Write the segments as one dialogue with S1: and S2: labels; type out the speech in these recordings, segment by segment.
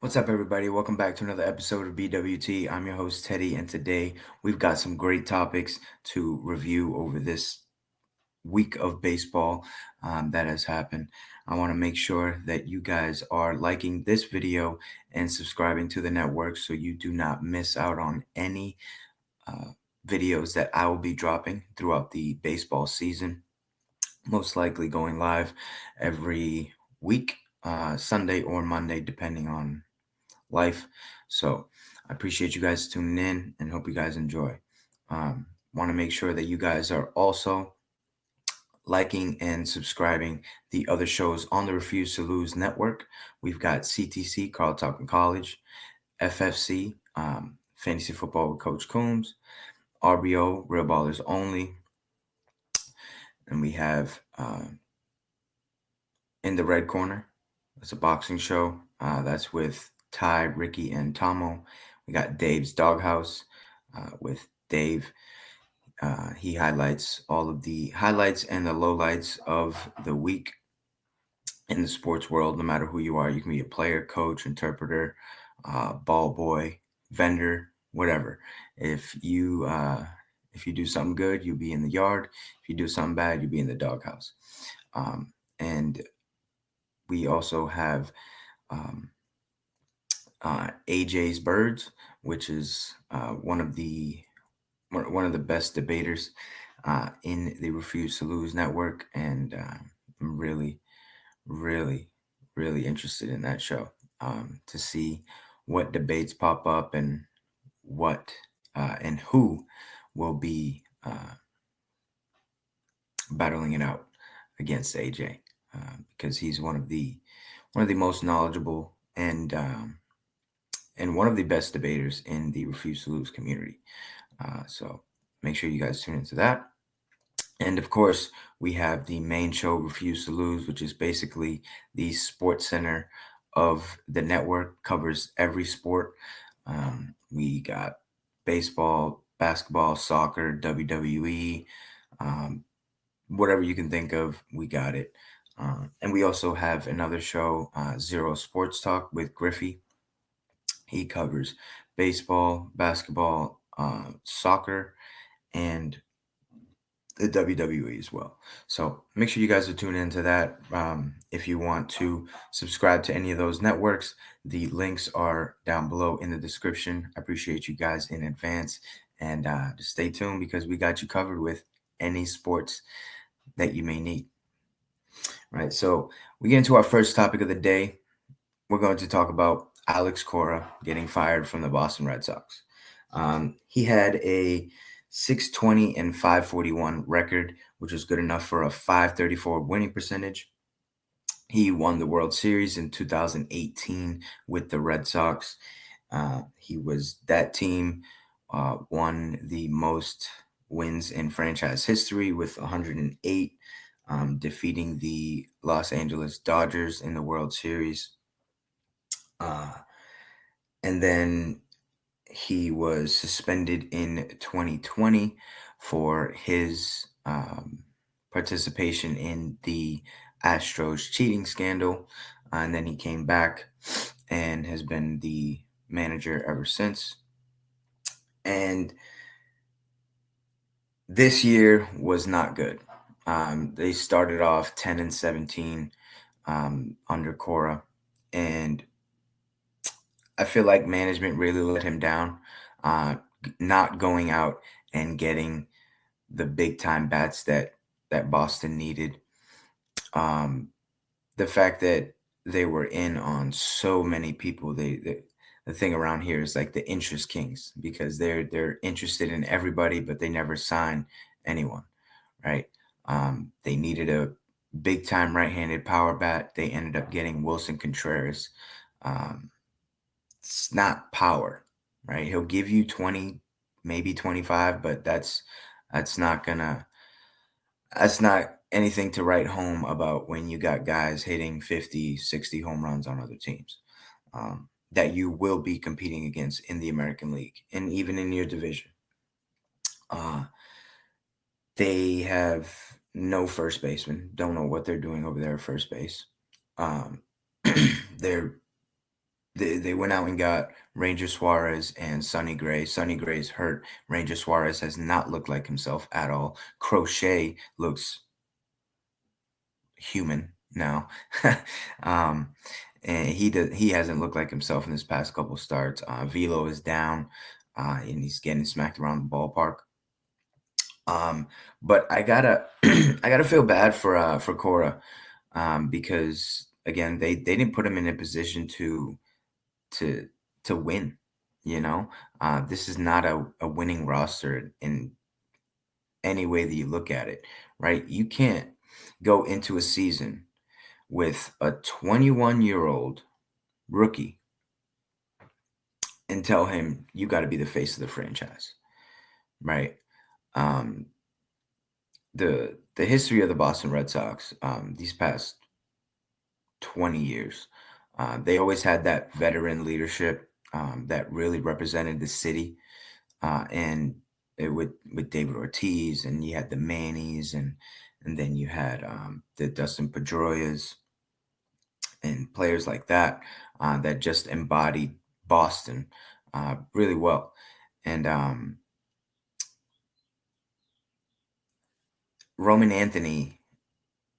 S1: What's up, everybody? Welcome back to another episode of BWT. I'm your host, Teddy, and today we've got some great topics to review over this week of baseball that has happened. I want to make sure that you guys are liking this video and subscribing to the network so you do not miss out on any uh, videos that I will be dropping throughout the baseball season, most likely going live every week, Sunday or Monday, depending on life. So I appreciate you guys tuning in and hope you guys enjoy. Want to make sure that you guys are also liking and subscribing the other shows on the Refuse to Lose network. We've got CTC, Carl Talking College, FFC, Fantasy Football with Coach Coombs, RBO, Real Ballers Only, and we have In the Red Corner. It's a boxing show. That's with Ty, Ricky, and Tomo. We got Dave's Doghouse with Dave. He highlights all of the highlights and the lowlights of the week in the sports world, no matter who you are. You can be a player, coach, interpreter, ball boy, vendor, whatever. If you do something good, you'll be in the yard. If you do something bad, you'll be in the doghouse. And we also have AJ's Birds, which is one of the best debaters in the Refuse to Lose network, and I'm really, really, really interested in that show to see what debates pop up and what and who will be battling it out against AJ because he's one of the most knowledgeable and one of the best debaters in the Refuse to Lose community. So make sure you guys tune into that. And of course, we have the main show, Refuse to Lose, which is basically the sports center of the network, covers every sport. We got baseball, basketball, soccer, WWE, whatever you can think of, we got it. And we also have another show, Zero Sports Talk with Griffey. He covers baseball, basketball, soccer, and the WWE as well. So make sure you guys are tuned into that. If you want to subscribe to any of those networks, the links are down below in the description. I appreciate you guys in advance. And just stay tuned because we got you covered with any sports that you may need. All right, so we get into our first topic of the day. We're going to talk about Alex Cora getting fired from the Boston Red Sox. He had a 620 and 541 record, which was good enough for a 534 winning percentage. He won the World Series in 2018 with the Red Sox. That team won the most wins in franchise history with 108, defeating the Los Angeles Dodgers in the World Series. And then he was suspended in 2020 for his participation in the Astros cheating scandal. And then he came back and has been the manager ever since. And this year was not good. They started off 10-17 under Cora, and I feel like management really let him down, not going out and getting the big time bats that Boston needed. The fact that they were in on so many people, the thing around here is like the interest kings because they're interested in everybody, but they never sign anyone, right? They needed a big time right-handed power bat. They ended up getting Wilson Contreras. It's not power, right? He'll give you 20, maybe 25, but that's not anything to write home about when you got guys hitting 50, 60 home runs on other teams that you will be competing against in the American League and even in your division. They have no first baseman. Don't know what they're doing over there at first base. They're They went out and got Ranger Suarez and Sonny Gray. Sonny Gray's hurt. Ranger Suarez has not looked like himself at all. Crochet looks human now. um, and he hasn't looked like himself in this past couple starts. Velo is down, and he's getting smacked around the ballpark. But I gotta I gotta feel bad for Cora, because again they didn't put him in a position to to win. You know, this is not a winning roster in any way that you look at it, right? You can't go into a season with a 21-year-old rookie and tell him you got to be the face of the franchise, right? Um, the history of the Boston Red Sox, these past 20 years, they always had that veteran leadership, that really represented the city, and with David Ortiz, and you had the Mannies, and then you had the Dustin Pedroias and players like that, that just embodied Boston really well. And Roman Anthony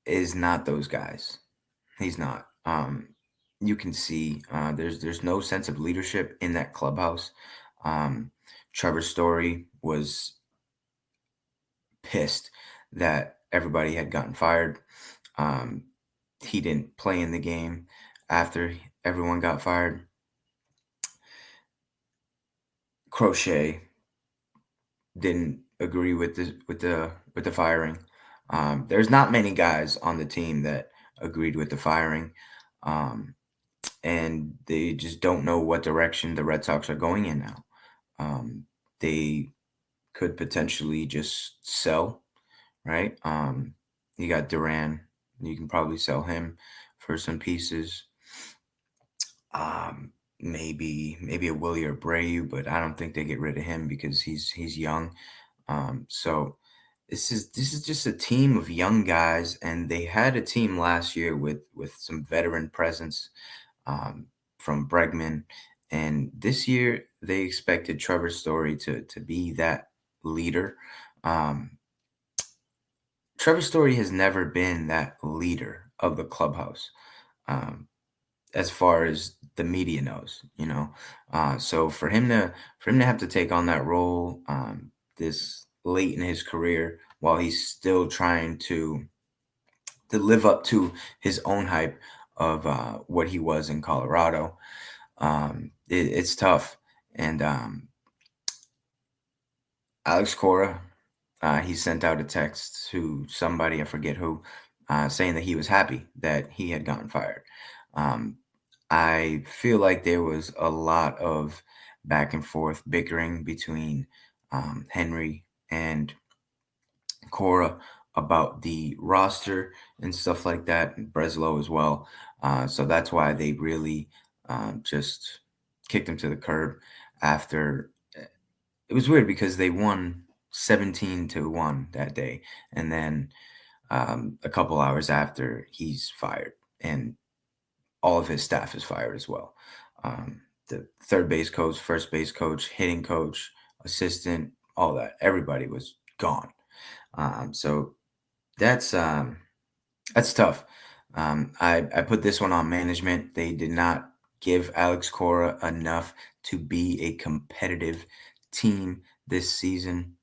S1: is not those guys. He's not. You can see there's no sense of leadership in that clubhouse. Um, Trevor Story was pissed that everybody had gotten fired. Um, he didn't play in the game after everyone got fired. Crochet didn't agree with the firing. There's not many guys on the team that agreed with the firing, and they just don't know what direction the Red Sox are going in now. They could potentially just sell, right? You got Duran. You can probably sell him for some pieces. Maybe a Willie Abreu, but I don't think they get rid of him because he's young. So this is just a team of young guys, and they had a team last year with some veteran presence, from Bregman, and this year they expected Trevor Story to be that leader. Um, Trevor Story has never been that leader of the clubhouse. Um, as far as the media knows, so for him to have to take on that role, this late in his career, while he's still trying to live up to his own hype of what he was in Colorado, it's tough. And Alex Cora, he sent out a text to somebody, I forget who, saying that he was happy that he had gotten fired. Um, I feel like there was a lot of back and forth bickering between Henry and Cora about the roster and stuff like that, and Breslow as well. So that's why they really just kicked him to the curb after. It was weird because they won 17-1 that day, and then a couple hours after, he's fired, and all of his staff is fired as well. The third base coach, first base coach, hitting coach, assistant, all that. Everybody was gone. So that's tough. I put this one on management. They did not give Alex Cora enough to be a competitive team this season.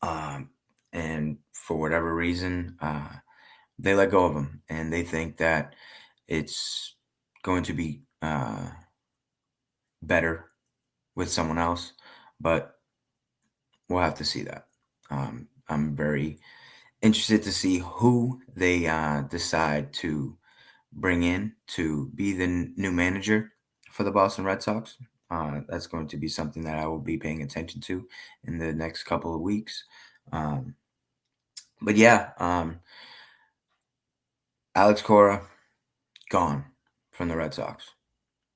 S1: And for whatever reason, they let go of him, and they think that it's going to be better with someone else, but we'll have to see that. I'm very interested to see who they decide to bring in to be the new manager for the Boston Red Sox. That's going to be something that I will be paying attention to in the next couple of weeks. But yeah, Alex Cora gone from the Red Sox.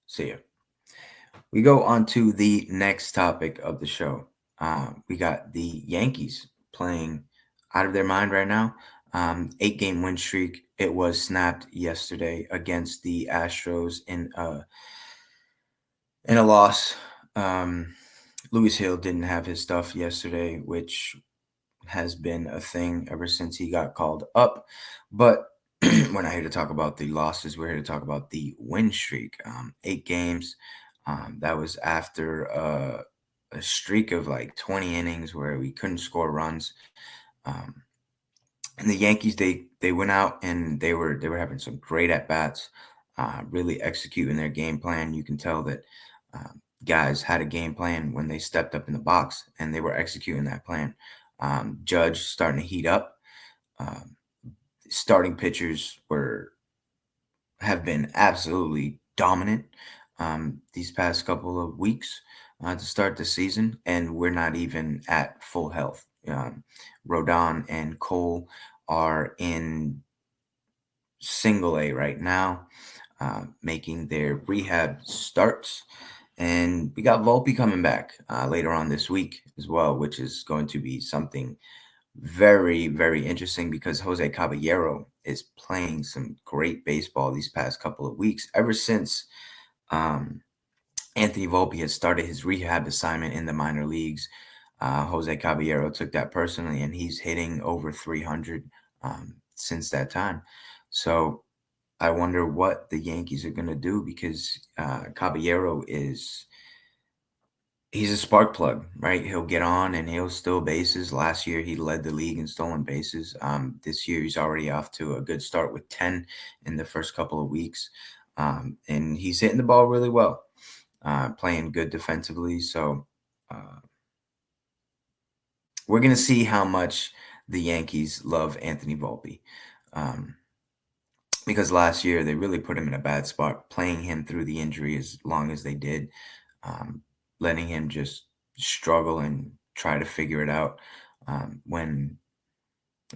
S1: See ya. We go on to the next topic of the show. We got the Yankees playing out of their mind right now. 8-game win streak. It was snapped yesterday against the Astros in a In a loss, Lewis Hill didn't have his stuff yesterday, which has been a thing ever since he got called up. But we're not here to talk about the losses. We're here to talk about the win streak. 8 games. That was after a streak of like 20 innings where we couldn't score runs. And the Yankees, they went out and they were having some great at bats, really executing their game plan. You can tell that guys had a game plan when they stepped up in the box and they were executing that plan. Judge starting to heat up. Um, Starting pitchers have been absolutely dominant these past couple of weeks to start the season, and we're not even at full health. Rodon and Cole are in single A right now, making their rehab starts. And we got Volpe coming back later on this week as well, which is going to be something very, very interesting because Jose Caballero is playing some great baseball these past couple of weeks. Ever since Anthony Volpe has started his rehab assignment in the minor leagues, Jose Caballero took that personally, and he's hitting over 300 since that time. So I wonder what the Yankees are going to do because Caballero he's a spark plug, right? He'll get on and he'll steal bases. Last year, he led the league in stolen bases. This year, he's already off to a good start with 10 in the first couple of weeks. And he's hitting the ball really well, playing good defensively. So we're going to see how much the Yankees love Anthony Volpe. Because last year, they really put him in a bad spot, playing him through the injury as long as they did. Letting him just struggle and try to figure it out when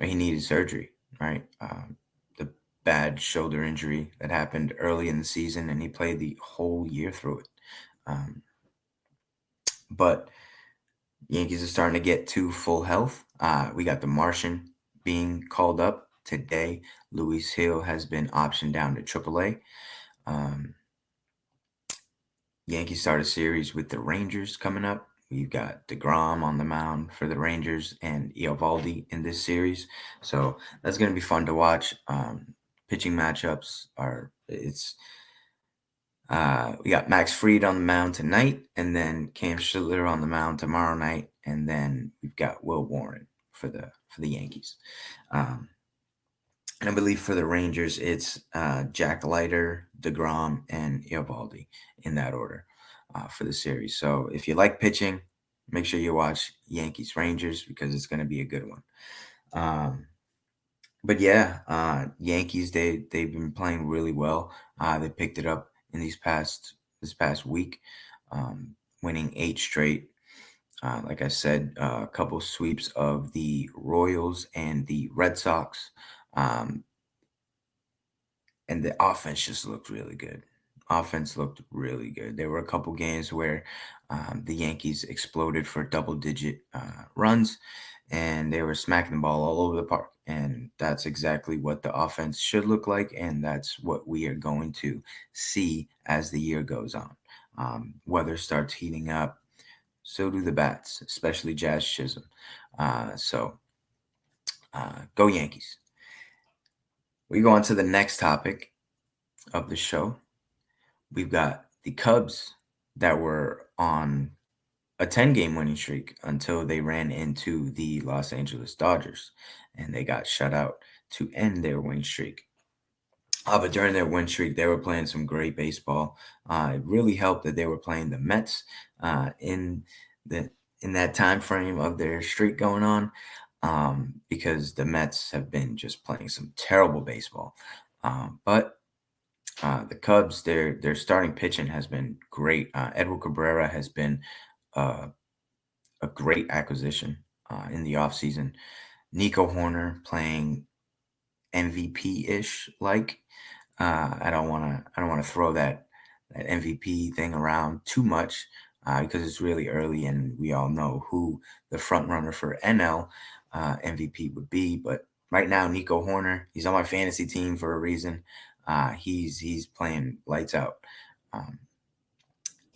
S1: he needed surgery, right? The bad shoulder injury that happened early in the season, and he played the whole year through it. But Yankees are starting to get to full health. We got the Martian being called up today. Luis Hill has been optioned down to AAA. Yankees start a series with the Rangers coming up. We've got DeGrom on the mound for the Rangers and Eovaldi in this series. So that's going to be fun to watch. Pitching matchups we got Max Fried on the mound tonight, and then Cam Schiller on the mound tomorrow night, and then we've got Will Warren for the Yankees. And I believe for the Rangers, it's Jack Leiter, DeGrom, and Eovaldi in that order for the series. So if you like pitching, make sure you watch Yankees Rangers because it's going to be a good one. But yeah, Yankees they've been playing really well. They picked it up in this past week, winning 8 straight. Like I said, a couple sweeps of the Royals and the Red Sox. And the offense just looked really good. Offense looked really good. There were a couple games where the Yankees exploded for double-digit runs, and they were smacking the ball all over the park. And that's exactly what the offense should look like, and that's what we are going to see as the year goes on. Weather starts heating up. So do the bats, especially Jazz Chisholm. So go Yankees. We go on to the next topic of the show. We've got the Cubs that were on a 10-game winning streak until they ran into the Los Angeles Dodgers, and they got shut out to end their win streak. But during their win streak, they were playing some great baseball. It really helped that they were playing the Mets in that time frame of their streak going on, because the Mets have been just playing some terrible baseball. But the Cubs, their starting pitching has been great. Edward Cabrera has been a great acquisition in the offseason. Nico Horner playing MVP-ish like. I don't want to throw that MVP thing around too much because it's really early and we all know who the front runner for NL MVP would be. But right now, Nico Horner, he's on my fantasy team for a reason. He's playing lights out.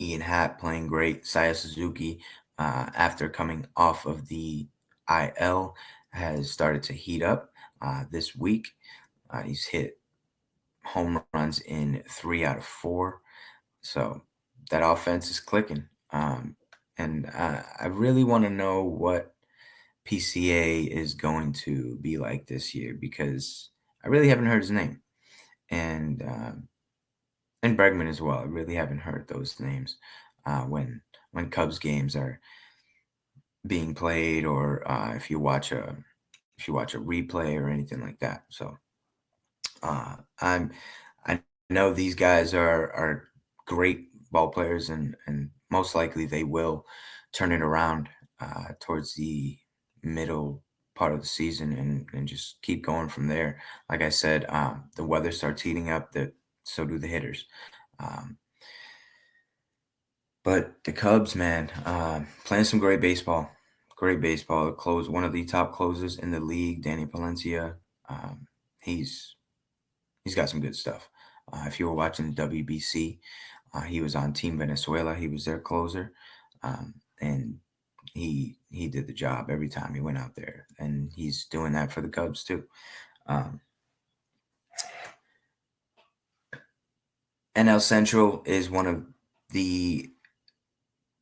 S1: Ian Happ playing great. Saya Suzuki, after coming off of the IL, has started to heat up this week. He's hit home runs in 3 out of 4. So that offense is clicking. And I really want to know what PCA is going to be like this year, because I really haven't heard his name. And Bregman as well. I really haven't heard those names when Cubs games are being played, or if you watch a replay or anything like that. So I know these guys are great ball players, and most likely they will turn it around towards the middle part of the season, and just keep going from there. Like I said, the weather starts heating up, that so do the hitters. Um, but the Cubs, man, playing some great baseball. Great baseball. Close one of the top closers in the league, Danny Palencia. Um, he's he's got some good stuff. If you were watching WBC, he was on Team Venezuela. He was their closer, and he did the job every time he went out there, and he's doing that for the Cubs too. Um, NL Central is one of the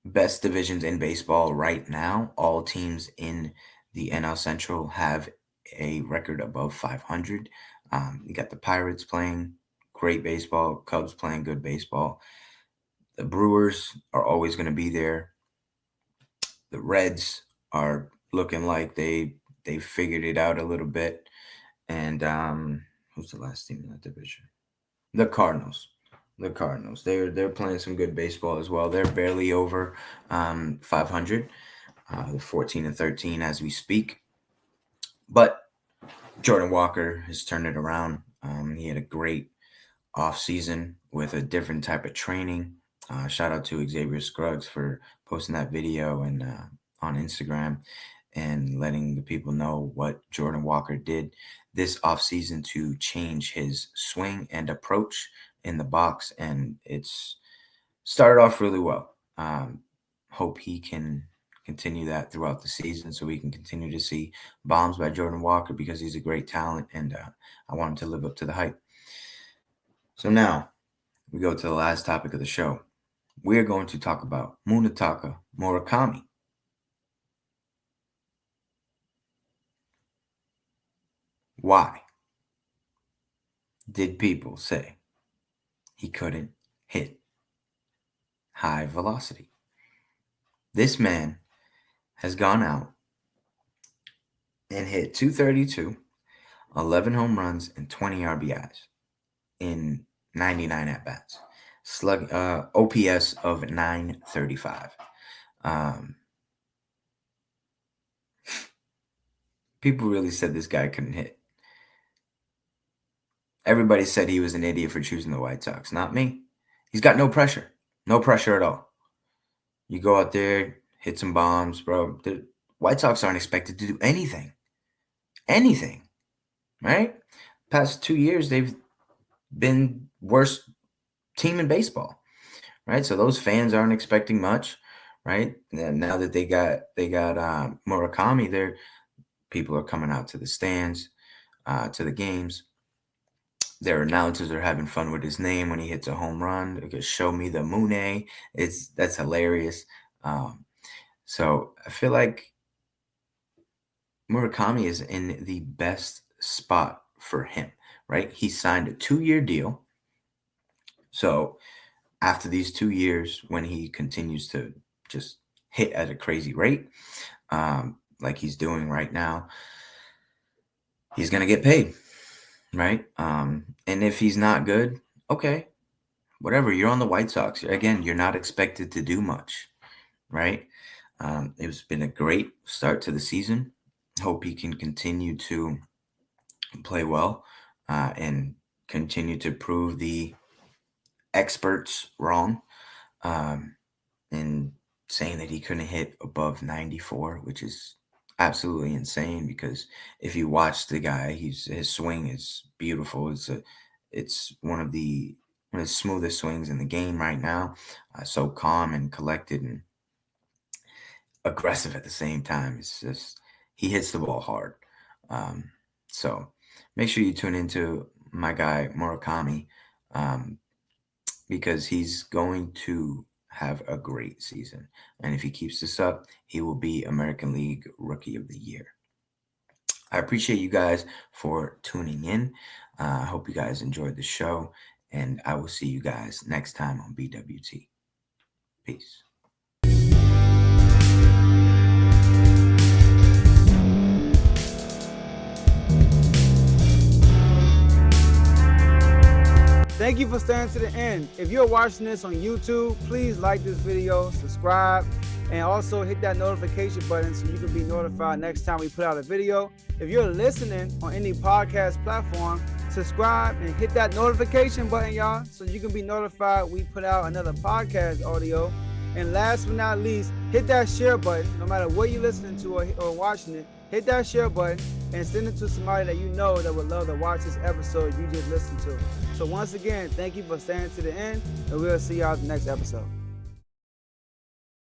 S1: best divisions in baseball right now. All teams in the NL Central have a record above 500. You got the Pirates playing great baseball, Cubs playing good baseball. The Brewers are always going to be there. The Reds are looking like they figured it out a little bit. And who's the last team in that division? The Cardinals. The Cardinals. They're playing some good baseball as well. They're barely over 500. They're 14-13 as we speak. But Jordan Walker has turned it around. He had a great offseason with a different type of training. Shout out to Xavier Scruggs for posting that video and on Instagram, and letting the people know what Jordan Walker did this offseason to change his swing and approach in the box. And it's started off really well. Hope he can continue that throughout the season, so we can continue to see bombs by Jordan Walker, because he's a great talent, and I want him to live up to the hype. So now we go to the last topic of the show. We're going to talk about Munetaka Murakami. Why did people say he couldn't hit high velocity? This man has gone out and hit 232, 11 home runs, and 20 RBIs in 99 at-bats. OPS of 935. People really said this guy couldn't hit. Everybody said he was an idiot for choosing the White Sox. Not me. He's got no pressure. No pressure at all. You go out there, hit some bombs, bro. The White Sox aren't expected to do anything. Anything. Right? Past 2 years, they've been worst team in baseball. Right? So those fans aren't expecting much. Right? And now that they got Murakami there, people are coming out to the stands, to the games. Their announcers are having fun with his name when he hits a home run. They could show me the Mune. That's hilarious. So I feel like Murakami is in the best spot for him, right? He signed a 2-year deal. So after these 2 years, when he continues to just hit at a crazy rate, like he's doing right now, he's going to get paid, right? And if he's not good, okay, whatever. You're on the White Sox. Again, you're not expected to do much, right? It's been a great start to the season. Hope he can continue to play well and continue to prove the experts wrong in saying that he couldn't hit above 94, which is absolutely insane, because if you watch the guy, his swing is beautiful. It's one of the one of the smoothest swings in the game right now. So calm and collected and aggressive at the same time. It's just, he hits the ball hard. So make sure you tune into my guy Murakami, because he's going to have a great season. And if he keeps this up, he will be American League Rookie of the Year. I appreciate you guys for tuning in. I hope you guys enjoyed the show, and I will see you guys next time on BWT. Peace.
S2: Thank you for staying to the end. If you're watching this on YouTube, please like this video, subscribe, and also hit that notification button so you can be notified next time we put out a video. If you're listening on any podcast platform, subscribe and hit that notification button, y'all, so you can be notified we put out another podcast audio. And last but not least, hit that share button. No matter what you're listening to or watching it, hit that share button and send it to somebody that you know that would love to watch this episode you just listened to. So once again, thank you for staying to the end, and we'll see y'all at the next episode.